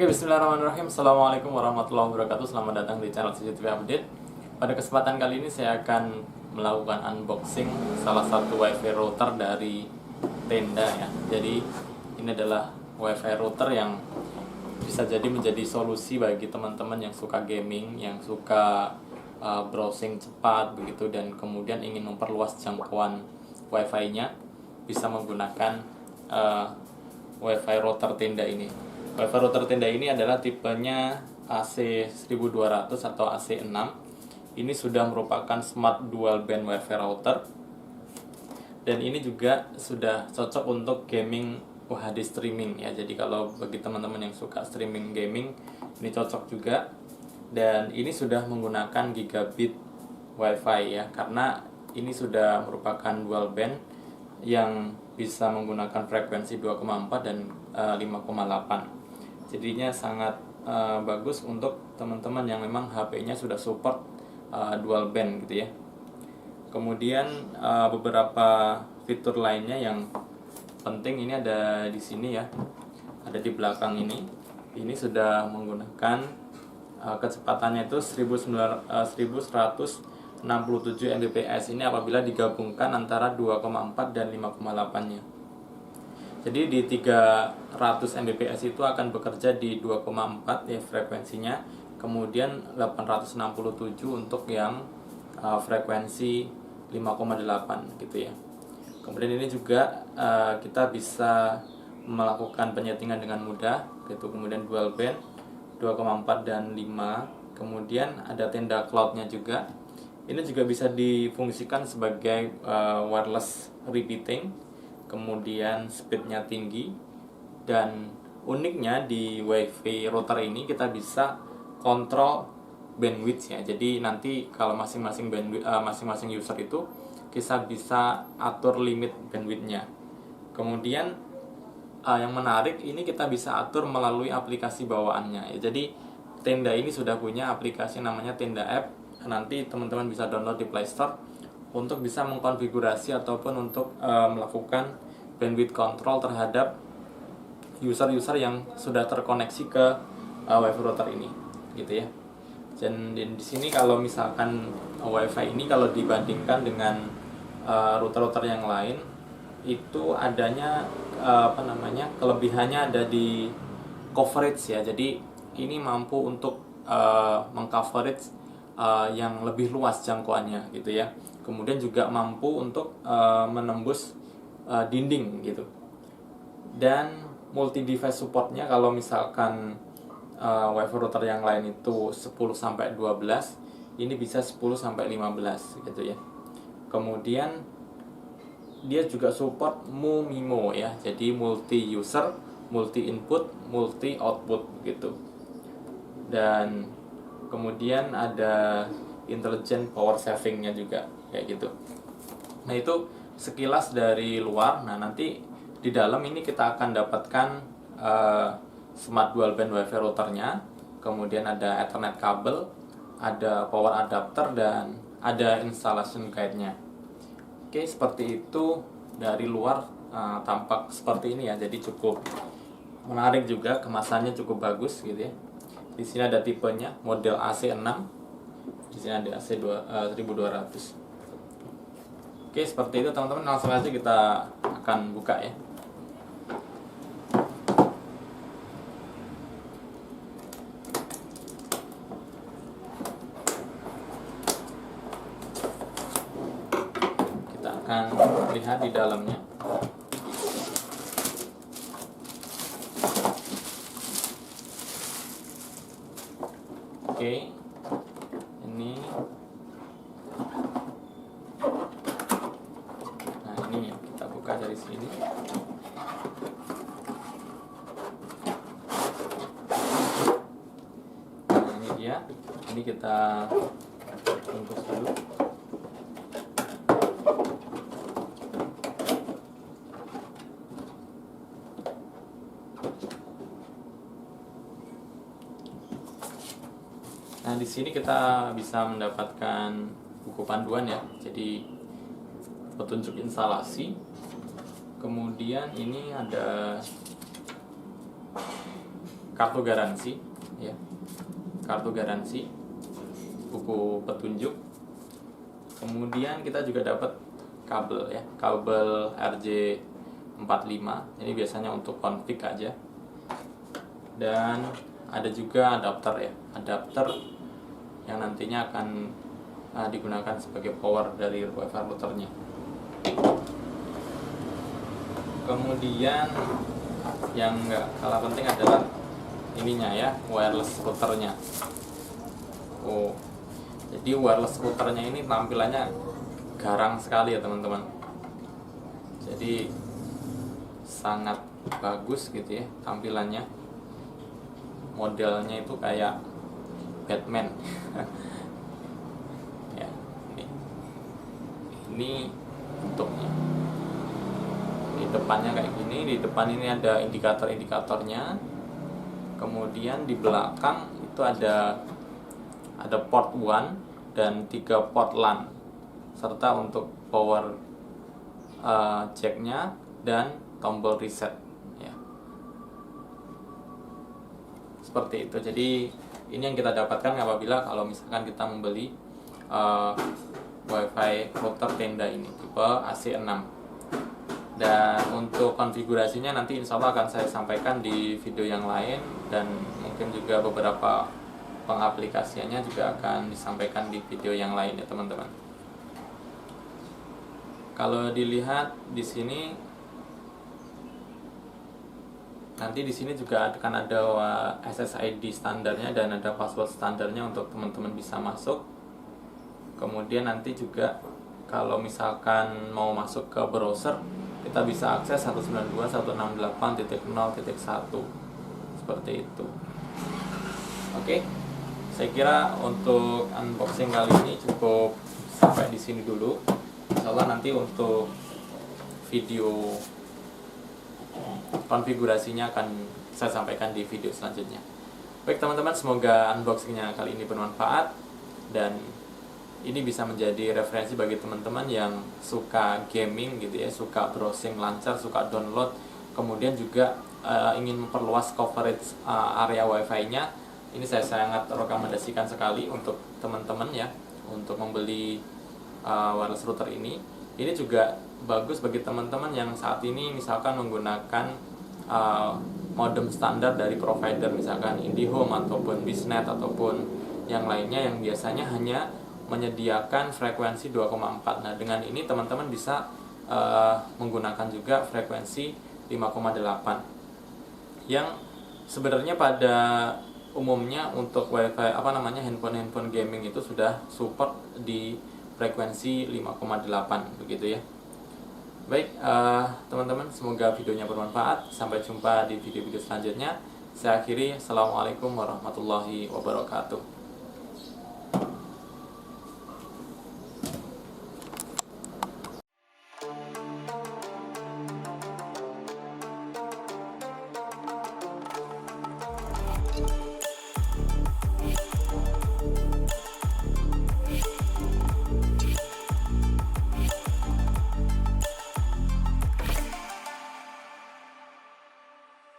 Oke, bismillahirrahmanirrahim. Assalamualaikum warahmatullahi wabarakatuh. Selamat datang di channel CCTV Update. Pada kesempatan kali ini saya akan melakukan unboxing salah satu WiFi router dari Tenda ya. Jadi ini adalah WiFi router yang bisa jadi menjadi solusi bagi teman-teman yang suka gaming, yang suka browsing cepat begitu, dan kemudian ingin memperluas jangkauan WiFi-nya, bisa menggunakan WiFi router Tenda ini. WiFi router Tenda ini adalah tipenya AC1200 atau AC6. Ini sudah merupakan smart dual band WiFi router, dan ini juga sudah cocok untuk gaming UHD streaming ya. Jadi kalau bagi teman-teman yang suka streaming gaming, ini cocok juga. Dan ini sudah menggunakan gigabit WiFi ya, karena ini sudah merupakan dual band yang bisa menggunakan frekuensi 2,4 dan 5,8. Jadinya sangat bagus untuk teman-teman yang memang HP-nya sudah support dual band gitu ya. Kemudian beberapa fitur lainnya yang penting ini ada di sini ya, ada di belakang ini. Ini sudah menggunakan kecepatannya itu 1167 Mbps. Ini apabila digabungkan antara 2,4 dan 5,8-nya. Jadi di 300 Mbps itu akan bekerja di 2,4 ya frekuensinya. Kemudian 867 untuk yang frekuensi 5,8 gitu ya. Kemudian ini juga kita bisa melakukan penyetingan dengan mudah gitu. Kemudian dual band 2,4 dan 5. Kemudian ada tenda cloud-nya juga. Ini juga bisa difungsikan sebagai wireless repeating. Kemudian speednya tinggi, dan uniknya di WiFi router ini kita bisa kontrol bandwidth ya. Jadi nanti kalau masing-masing masing-masing user itu kita bisa atur limit bandwidthnya. Kemudian yang menarik ini kita bisa atur melalui aplikasi bawaannya ya. Jadi Tenda ini sudah punya aplikasi namanya Tenda App. Nanti teman-teman bisa download di Play Store untuk bisa mengkonfigurasi ataupun untuk melakukan bandwidth control terhadap user-user yang sudah terkoneksi ke WiFi router ini, gitu ya. Dan di sini kalau misalkan WiFi ini kalau dibandingkan dengan router-router yang lain, itu adanya kelebihannya ada di coverage ya. Jadi ini mampu untuk mengcoverage yang lebih luas jangkauannya gitu ya. Kemudian juga mampu untuk menembus dinding gitu. Dan multi device supportnya kalau misalkan WiFi router yang lain itu 10 sampai 12, ini bisa 10 sampai 15 gitu ya. Kemudian dia juga support MU-MIMO ya. Jadi multi user, multi input, multi output gitu. Dan kemudian ada intelligent power savingnya juga kayak gitu. Nah itu sekilas dari luar. Nah nanti di dalam ini kita akan dapatkan smart dual band WiFi routernya. Kemudian ada Ethernet kabel, ada power adapter, dan ada installation guide-nya. Oke, seperti itu dari luar tampak seperti ini ya. Jadi cukup menarik juga, kemasannya cukup bagus gitu ya. Di sini ada tipenya model AC6. Di sini ada AC 1200. Oke, seperti itu teman-teman. Langsung aja kita akan buka ya. Kita akan lihat di dalamnya. Oke, ini. Nah ini kita buka dari sini. Nah ini dia. Ini kita bungkus dulu. Nah, di sini kita bisa mendapatkan buku panduan ya. Jadi petunjuk instalasi. Kemudian ini ada kartu garansi, ya, kartu garansi, buku petunjuk. Kemudian kita juga dapat kabel, ya, kabel RJ45. Ini biasanya untuk config aja. Dan ada juga adapter, ya, adapter yang nantinya akan digunakan sebagai power dari WiFi routernya. Kemudian yang nggak kalah penting adalah ininya, ya, wireless routernya. Oh, jadi wireless routernya ini tampilannya garang sekali, ya teman-teman. Jadi sangat bagus gitu, ya, tampilannya. Modelnya itu kayak Batman. Ya, ini bentuknya. Di depannya kayak gini, di depan ini ada indikator-indikatornya. Kemudian di belakang itu ada port 1 dan 3 port LAN, serta untuk power jacknya dan tombol reset, ya. Seperti itu. Jadi ini yang kita dapatkan apabila kalau misalkan kita membeli WiFi router tenda ini tipe AC6. Dan untuk konfigurasinya nanti insya Allah akan saya sampaikan di video yang lain, dan mungkin juga beberapa pengaplikasiannya juga akan disampaikan di video yang lain, ya teman-teman. Kalau dilihat di sini, nanti di sini juga akan ada SSID standarnya dan ada password standarnya untuk teman-teman bisa masuk. Kemudian nanti juga kalau misalkan mau masuk ke browser, kita bisa akses 192.168.0.1 seperti itu. Oke, saya kira untuk unboxing kali ini cukup sampai di sini dulu. Insyaallah nanti untuk video konfigurasinya akan saya sampaikan di video selanjutnya. Baik teman-teman, semoga unboxingnya kali ini bermanfaat dan ini bisa menjadi referensi bagi teman-teman yang suka gaming gitu, ya, suka browsing lancar, suka download, kemudian juga ingin memperluas coverage area wifi-nya. Ini saya sangat rekomendasikan sekali untuk teman-teman, ya, untuk membeli wireless router ini. Ini juga bagus bagi teman-teman yang saat ini misalkan menggunakan modem standar dari provider, misalkan IndiHome ataupun Biznet ataupun yang lainnya yang biasanya hanya menyediakan frekuensi 2,4. Nah, dengan ini teman-teman bisa menggunakan juga frekuensi 5,8 yang sebenarnya pada umumnya untuk wifi handphone gaming itu sudah support di frekuensi 5,8 begitu, ya. Baik teman-teman, semoga videonya bermanfaat. Sampai jumpa di video-video selanjutnya. Saya akhiri, assalamualaikum warahmatullahi wabarakatuh.